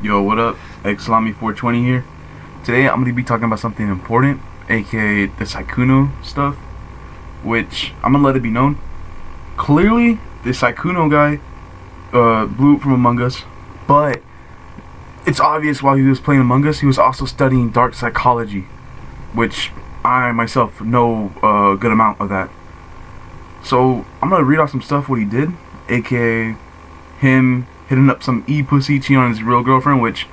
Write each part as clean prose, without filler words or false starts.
Yo, what up? Xlami420 here. Today I'm gonna be talking about something important, aka the Sykkuno stuff, which I'm gonna let it be known. Clearly, the Sykkuno guy blew it from Among Us, but it's obvious while he was playing Among Us, he was also studying dark psychology, which I myself know a good amount of that. So I'm gonna read off some stuff what he did, aka him hitting up some pussy, cheating on his real girlfriend, which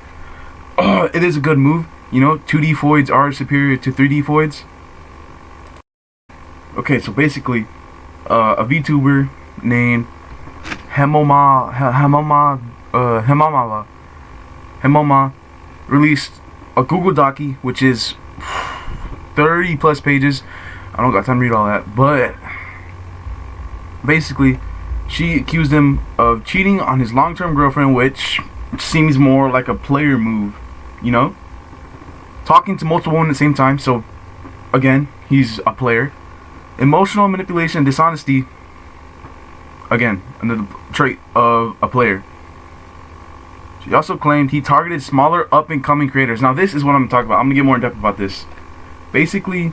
it is a good move. You know, 2D foids are superior to 3D foids. Okay, so basically, a VTuber named Hemoma released a Google Docu, which is 30 plus pages. I don't got time to read all that, but basically, she accused him of cheating on his long-term girlfriend, which seems more like a player move, you know? Talking to multiple women at the same time, so again, he's a player. Emotional manipulation and dishonesty, again, another trait of a player. She also claimed he targeted smaller up-and-coming creators. Now this is what I'm talking about. I'm gonna get more in depth about this. Basically,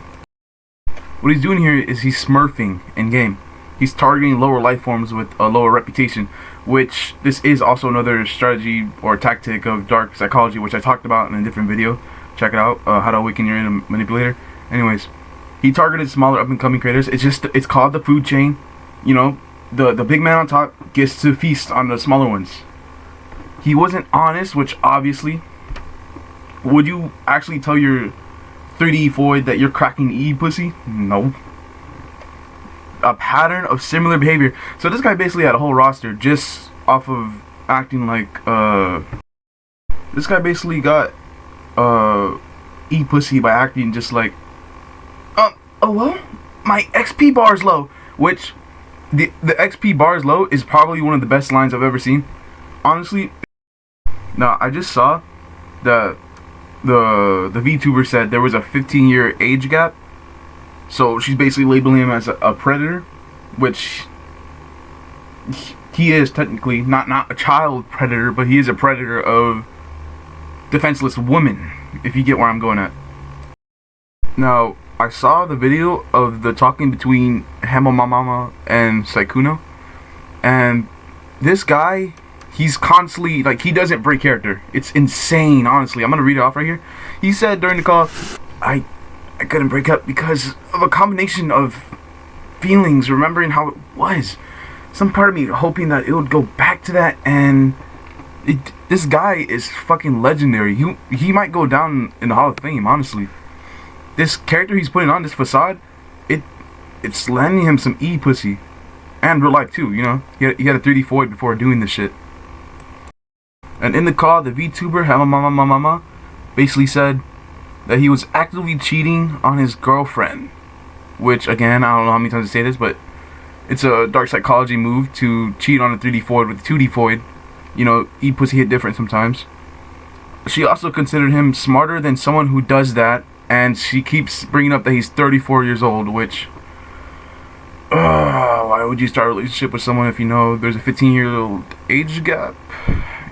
what he's doing here is he's smurfing in-game. He's targeting lower life forms with a lower reputation, which this is also another strategy or tactic of dark psychology, which I talked about in a different video. Check it out, how to awaken your inner manipulator. Anyways, he targeted smaller up-and-coming creators. It's called the food chain. You know, the big man on top gets to feast on the smaller ones. He wasn't honest, which obviously, would you actually tell your 3D void that you're cracking pussy? No. A pattern of similar behavior. So this guy basically had a whole roster just off of acting like this guy basically got pussy by acting just like oh well, my XP bar is low, which the XP bar is low is probably one of the best lines I've ever seen, honestly. Now I just saw that the VTuber said there was a 15-year age gap. So she's basically labeling him as a predator, which he is technically not a child predator, but he is a predator of defenseless women, if you get where I'm going at. Now, I saw the video of the talking between Hemomama and Sykkuno, and this guy, he's constantly, like, he doesn't break character. It's insane, honestly. I'm gonna read it off right here. He said during the call, I couldn't break up because of a combination of feelings, remembering how it was. Some part of me hoping that it would go back to that, and this guy is fucking legendary. He might go down in the Hall of Fame, honestly. This character he's putting on, this facade, it's landing him some pussy. And real life too, you know? He had a 3D void before doing this shit. And in the call, the VTuber, Mama, basically said that he was actively cheating on his girlfriend, which again, I don't know how many times I say this, but it's a dark psychology move to cheat on a 3D void with a 2D void. You know, pussy hit different sometimes. She also considered him smarter than someone who does that, and she keeps bringing up that he's 34 years old, which why would you start a relationship with someone if you know there's a 15-year-old age gap?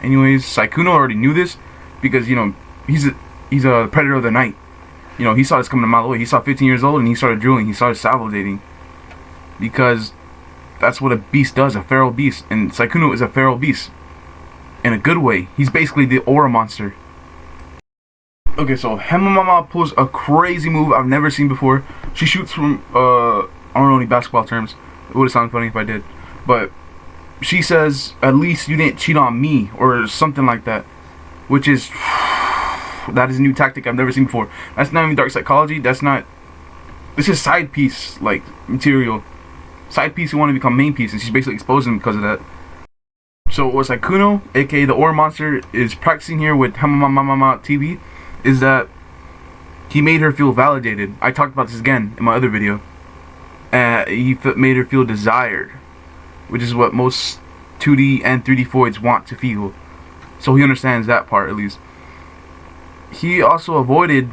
Anyways, Sykkuno already knew this because, you know, he's a predator of the night. You know, he saw this coming a mile away. He saw 15 years old and he started drooling. He started salivating. Because that's what a beast does, a feral beast. And Sykkuno is a feral beast. In a good way. He's basically the aura monster. Okay, so Hemomama pulls a crazy move I've never seen before. She shoots from, I don't know any basketball terms. It would have sounded funny if I did. But she says, at least you didn't cheat on me. Or something like that. Which is... that is a new tactic I've never seen before. That's not even dark psychology. This is side piece like material. Side piece who want to become main piece, and she's basically exposing him because of that. So what Sykkuno, aka the Aura Monster, is practicing here with Hemomama TV is that he made her feel validated. I talked about this again in my other video. He made her feel desired, which is what most 2D and 3D voids want to feel. So he understands that part at least. He also avoided,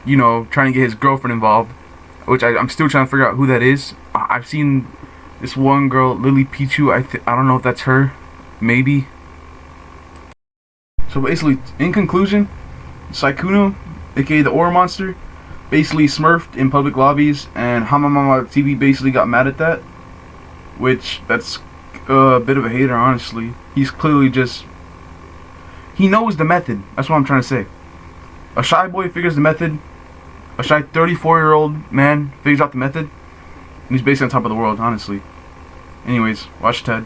you know, trying to get his girlfriend involved, which I'm still trying to figure out who that is. I've seen this one girl, Lily Pichu. I don't know if that's her. Maybe. So basically, in conclusion, Sykkuno, aka the Aura Monster, basically smurfed in public lobbies, and Hamamama TV basically got mad at that. Which, that's a bit of a hater, honestly. He's clearly just... He knows the method. That's what I'm trying to say. A shy boy figures the method. A shy 34-year-old man figures out the method. And he's basically on top of the world, honestly. Anyways, watch Ted.